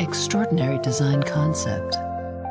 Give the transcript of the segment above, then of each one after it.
extraordinary design concept.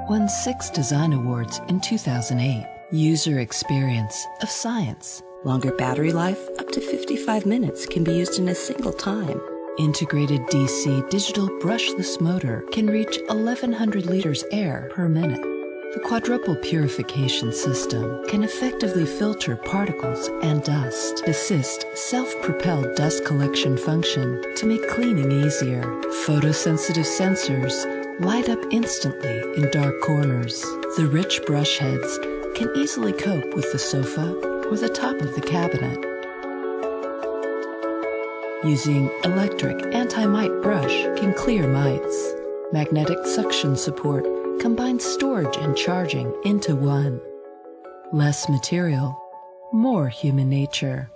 Won 6 design awards in 2008. User experience of science. Longer battery life, up to 55 minutes, can be used in a single time. Integrated DC digital brushless motor can reach 1,100 liters air per minute. The quadruple purification system can effectively filter particles and dust. Assist self-propelled dust collection function to make cleaning easier. Photosensitive sensors light up instantly in dark corners. The rich brush heads can easily cope with the sofa or the top of the cabinet. Using electric anti-mite brush can clear mites. Magnetic suction support combines storage and charging into one. Less material, more human nature.